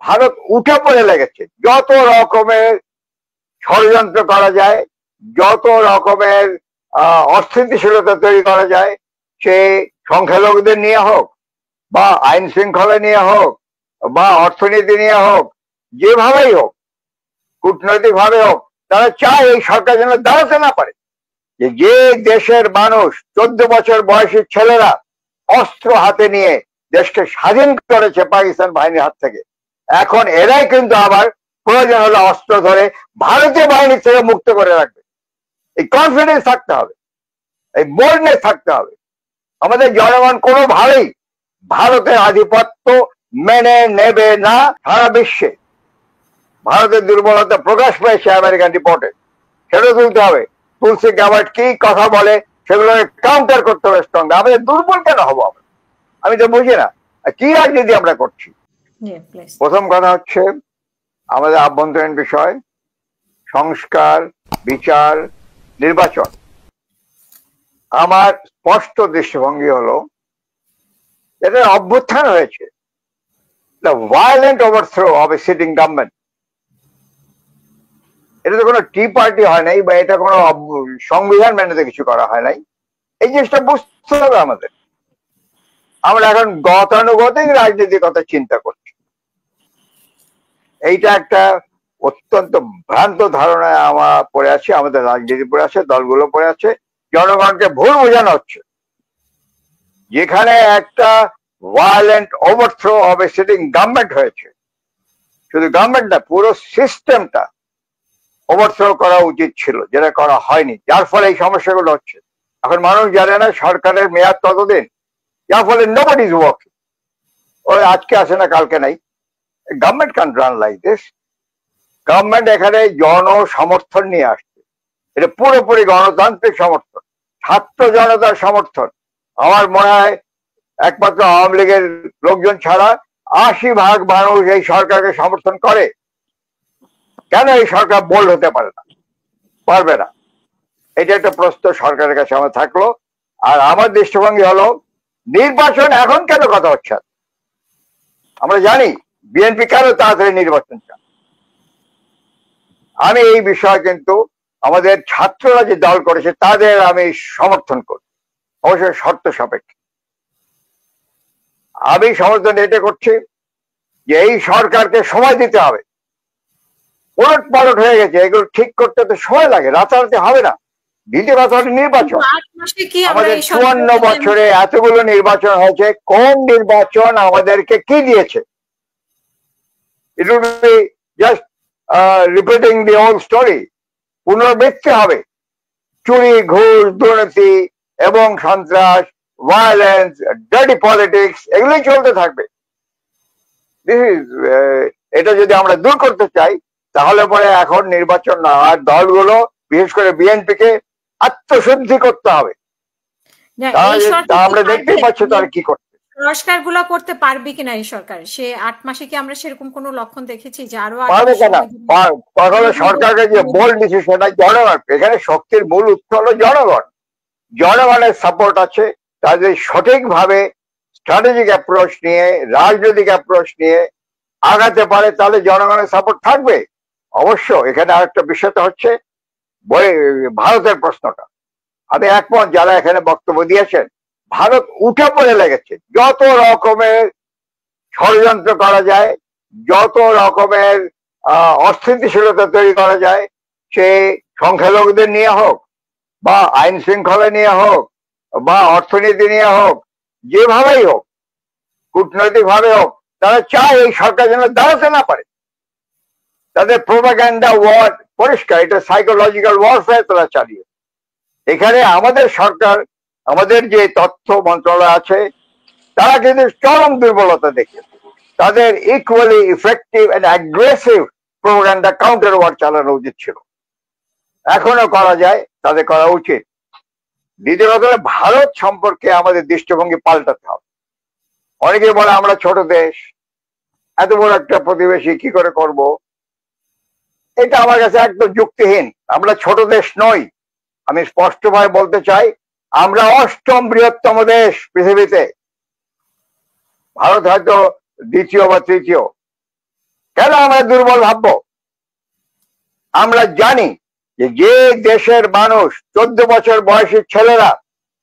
ভারত উঠে পড়ে লেগেছে। যত রকমের ষড়যন্ত্র করা যায়, যত রকমের অস্থিতিশীলতা তৈরি করা যায়, সে সংখ্যালঘুদের নিয়ে হোক বা আইন শৃঙ্খলা নিয়ে হোক বা অর্থনীতি নিয়ে হোক, যেভাবেই হোক, কূটনৈতিক ভাবে হোক, তারা চায় এই সরকার যেন দাঁড়াতে না পারে। যে দেশের মানুষ 14 বছর বয়সী ছেলেরা অস্ত্র হাতে নিয়ে দেশকে স্বাধীন করেছে পাকিস্তান বাহিনীর হাত থেকে, এখন এরাই কিন্তু আবার প্রয়োজন হলে অস্ত্র ধরে ভারতীয় বাহিনীর থেকে মুক্ত করে রাখবে। এই কনফিডেন্স থাকতে হবে, এই বোল্ডনেস থাকতে হবে। আমাদের জনগণ কোনোভাবেই ভারতের আধিপত্য মেনে নেবে না। সারা বিশ্বে ভারতের দুর্বলতা প্রকাশ পেয়েছে আমেরিকান রিপোর্টে, সেটা তুলতে হবে। তুলসী গ্যাবার্ট কি কথা বলে সেগুলো কাউন্টার করতে হবে স্ট্রং। আমাদের দুর্বল কেন হবো আমরা? আমি তো বুঝি না কি রাজনীতি আমরা করছি। প্রথম কথা হচ্ছে আমাদের আভ্যন্তরীণ বিষয়, সংস্কার, বিচার, নির্বাচন। আমার স্পষ্ট দৃষ্টিভঙ্গি হলো এটা অভ্যুত্থান হয়েছে, the violent overthrow of a sitting government. এটা তো কোনো টি পার্টি হয় নাই বা এটা কোনো সংবিধান মেনে কিছু করা হয় নাই। এই জিনিসটা বুঝতে হবে আমাদের। আমরা এখন গতানুগতিক রাজনীতির কথা চিন্তা করছি। এইটা একটা অত্যন্ত ভ্রান্ত ধারণায় আমার পড়ে আছে, আমাদের রাজনীতি পড়ে আছে, দলগুলো পড়ে আছে। জনগণকে ভুল বোঝানো হচ্ছে। যেখানে একটা violent overthrow of a sitting government হয়েছে, শুধু গভর্নমেন্ট না, পুরো সিস্টেমটা ওভারথ্রো করা উচিত ছিল, যেটা করা হয়নি, যার ফলে এই সমস্যাগুলো হচ্ছে। এখন মানুষ জানে না সরকারের মেয়াদ কতদিন, যার ফলে নোবডি ইজ ওয়ার্কিং। ওই আজকে আসে না কালকে নাই। Government can run like this. Government এখানে জন সমর্থন নিয়ে আসছে, এটা পুরোপুরি গণতান্ত্রিক সমর্থন, ছাত্র জনতার সমর্থন। আমার মনে হয় একমাত্র আওয়ামী লীগের লোকজন ছাড়া 80% মানুষ এই সরকারকে সমর্থন করে। কেন এই সরকার বোল্ড হতে পারে না, পারবে না? এটা একটা প্রশ্ন সরকারের কাছে আমার থাকলো। আর আমার দৃষ্টিভঙ্গি হলো নির্বাচন এখন কেন কথা হচ্ছে? আমরা জানি বিএনপি কেন তাড়াতাড়ি নির্বাচন চায়। আমি এই বিষয়ে কিন্তু আমাদের ছাত্ররা যে দল করেছে তাদের আমি সমর্থন করি, অবশ্যই শর্ত সাপেক্ষে। আমি সমর্থন এটা করছি যে এই সরকারকে সময় দিতে হবে। ওলট পালট হয়ে গেছে, এগুলো ঠিক করতে তো সময় লাগে, রাতারাতি হবে না। দ্বিতীয় কথা হচ্ছে নির্বাচন। আমাদের 54 বছরে এতগুলো নির্বাচন হয়েছে, কোন নির্বাচন আমাদেরকে কি দিয়েছে? It will be just repeating the old story. পুনরাবৃত্তি হবে। চুরি, ঘুষ, দুর্নীতি এবং সন্ত্রাস, ভায়োলেন্স, ডার্টি পলিটিক্স, এগুলোই চলতে থাকবে। এটা যদি আমরা দূর করতে চাই তাহলে পরে এখন নির্বাচন না, আর দলগুলো বিশেষ করে বিএনপিকে আত্মশুদ্ধি করতে হবে। আমরা দেখতেই পাচ্ছি তারা কি করছে। সংস্কার গুলো করতে পারবে কিনা এই সরকার? সে 8 মাসে কি আমরা সেরকম কোন লক্ষণ দেখেছি যে আরো পারবে কেনা? তাহলে সরকারকে যে বোল্ড দিচ্ছে সেটা জনগণ। এখানে শক্তির মূল উৎস হলো জনগণ। জনগণের সাপোর্ট আছে। তাদের সঠিকভাবে স্ট্র্যাটেজিক অ্যাপ্রোচ নিয়ে, রাজনৈতিক অ্যাপ্রোচ নিয়ে আগাতে পারে, তাহলে জনগণের সাপোর্ট থাকবে। অবশ্য এখানে আরেকটা বিষয়টা হচ্ছে ভারতের প্রশ্নটা। আমি একমত যারা এখানে বক্তব্য দিয়েছেন, ভারত উঠে পড়ে লেগেছে। যত রকমের ষড়যন্ত্র করা যায়, যত রকমের অস্থিতিশীলতা তৈরি করা যায়, সে সংখ্যালঘুদের নিয়ে হোক বা আইন শৃঙ্খলা নিয়ে হোক বা অর্থনীতি নিয়ে হোক, যেভাবেই হোক, কূটনৈতিক ভাবে হোক, তারা চায় এই সরকার যেন দাঁড়াতে না পারে। তাদের প্রোপাগান্ডা ওয়ার পরিষ্কার, এটা সাইকোলজিক্যাল ওয়ারফেয়ার তারা চালিয়ে। এখানে আমাদের সরকার, আমাদের যে তথ্য মন্ত্রণালয় আছে, তারা কিন্তু চরম দুর্বলতা দেখে তাদের equally effective and aggressive propaganda counter war চালানো উচিত ছিল। এখনো করা যায়, তাদের করা উচিত। দ্বিতীয় কথা, ভারত সম্পর্কে আমাদের দৃষ্টিভঙ্গি পাল্টাতে হবে। অনেকে বলে আমরা ছোট দেশ, এত বড় একটা প্রতিবেশী কি করে করব? এটা আমার কাছে একদম যুক্তিহীন। আমরা ছোট দেশ নই। আমি স্পষ্টভাবে বলতে চাই, আমরা 8ম বৃহত্তম দেশ পৃথিবীতে। ভারত হয়তো 2য় বা 3য়। কেন আমরা দুর্বল ভাববো? আমরা জানি যে দেশের মানুষ 14 বছর বয়সী ছেলেরা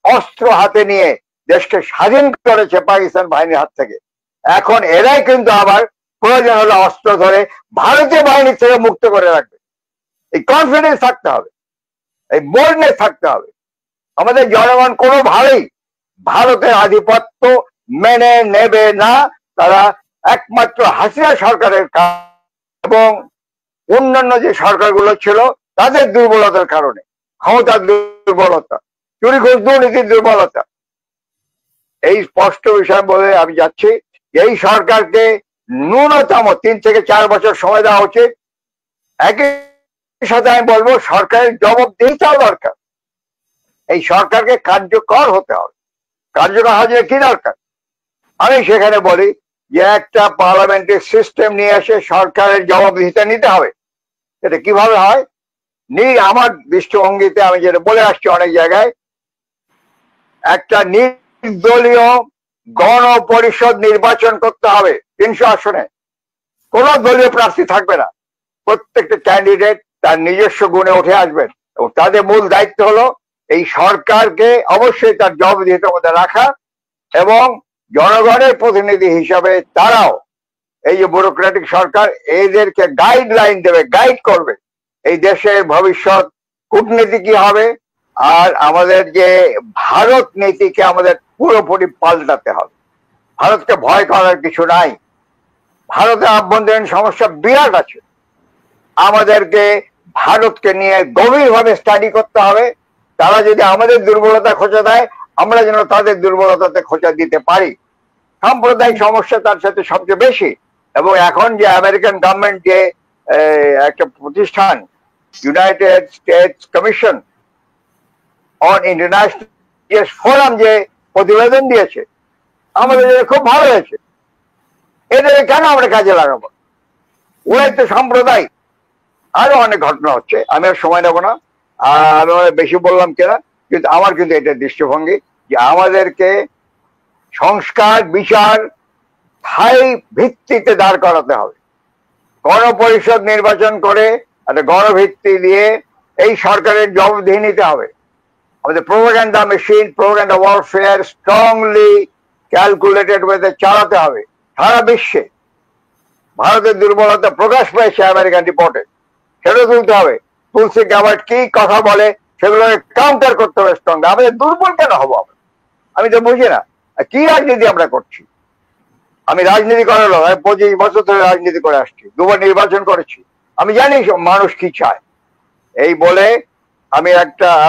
অস্ত্র হাতে নিয়ে দেশকে স্বাধীন করেছে পাকিস্তান বাহিনীর হাত থেকে, এখন এরাই কিন্তু আবার প্রয়োজন হলে অস্ত্র ধরে ভারতীয় বাহিনীর থেকে মুক্ত করে রাখবে। এই কনফিডেন্স থাকতে হবে, এই বোল্ডনেস থাকতে হবে। আমাদের জনগণ কোনোভাবেই ভারতের আধিপত্য মেনে নেবে না। তারা একমাত্র হাসিনা সরকারের এবং অন্যান্য যে সরকারগুলো ছিল তাদের দুর্বলতার কারণে, ক্ষমতার দুর্বলতা, চুরি ঘুষ দুর্নীতির দুর্বলতা, এই স্পষ্ট বিষয় বলে আমি যাচ্ছি। এই সরকারকে ন্যূনতম 3 থেকে 4 বছর সময় দেওয়া উচিত। একই সাথে আমি বলবো সরকারের জবাবদিহিতাও দরকার। এই সরকারকে কার্যকর হতে হবে। কার্যকর হওয়ার কি দরকার? আমি সেখানে বলি যে একটা পার্লামেন্টের সিস্টেম নিয়ে এসে সরকারের জবাবদিহিতা নিতে হবে। এটা কিভাবে হয়? আমার দৃষ্টিভঙ্গিতে আমি যেটা বলে আসছি অনেক জায়গায়, একটা নির্দলীয় গণপরিষদ নির্বাচন করতে হবে। 300 আসনে কোন দলীয় প্রার্থী থাকবে না। প্রত্যেকটা ক্যান্ডিডেট তার নিজস্ব গুণে উঠে আসবেন এবং তাদের মূল দায়িত্ব হলো এই সরকারকে অবশ্যই তার জবাবদিহিতার মধ্যে রাখা এবং জনগণের প্রতিনিধি হিসাবে তারাও এই যে ব্যুরোক্রেটিক সরকার এদেরকে গাইডলাইন দেবে, গাইড করবে এই দেশের ভবিষ্যৎ কূটনীতি কি হবে। আর আমাদের যে ভারত নীতিকে আমাদের পুরোপুরি পাল্টাতে হবে। ভারতকে ভয় করার কিছু নাই। ভারতের আভ্যন্তরীণ সমস্যা বিরাট আছে। আমাদেরকে ভারতকে নিয়ে গভীরভাবে স্টাডি করতে হবে। তারা যদি আমাদের দুর্বলতা খোঁজা দেয়, আমরা যেন তাদের দুর্বলতাতে খোঁজা দিতে পারি। সাম্প্রদায়িক সমস্যা তার সাথে সবচেয়ে বেশি। এবং এখন যে আমেরিকান গভর্নমেন্ট যে একটা প্রতিষ্ঠান, United states commission on international forum, যে প্রতিবেদন দিয়েছে, আমাদের খুব ভালো হয়েছে। এদের কেন আমরা কাজে লাগাবো? ওরাই তো সাম্প্রদায়িক। আরো অনেক ঘটনা হচ্ছে, আমি আর সময় নেবো না। আমি বেশি বললাম কিনা, কিন্তু আমার কিন্তু এটা দৃষ্টিভঙ্গি যে আমাদেরকে সংস্কার বিচার স্থায়ী ভিত্তিতে দাঁড় করাতে হবে। গণপরিষদ নির্বাচন করে একটা গণভিত্তি দিয়ে এই সরকারের জবাবদিহি নিতে হবে। আমাদের propaganda machine, propaganda warfare strongly calculated ওয়েতে চালাতে হবে। সারা বিশ্বে ভারতের দুর্বলতা প্রকাশ পেয়েছে আমেরিকান রিপোর্টে, সেটা তুলতে হবে। তুলসি গ্যাবার্ট কি কথা বলে সেগুলোকে কাউন্টার করতে হবে স্ট্রং। আমাদের দুর্বল কেন হবো আমরা? আমি তো বুঝি না কি রাজনীতি আমরা করছি। আমি রাজনীতি করার লোক, 25 বছর ধরে রাজনীতি করে আসছি, 2 বার নির্বাচন করেছি। আমি জানি মানুষ কি চায়। এই বলে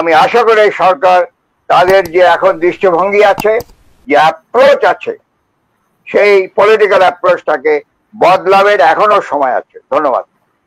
আমি আশা করি এই সরকার তাদের যে এখন দৃষ্টিভঙ্গি আছে, যে অ্যাপ্রোচ আছে, সেই পলিটিক্যাল অ্যাপ্রোচটাকে বদলাবের এখনো সময় আছে। ধন্যবাদ।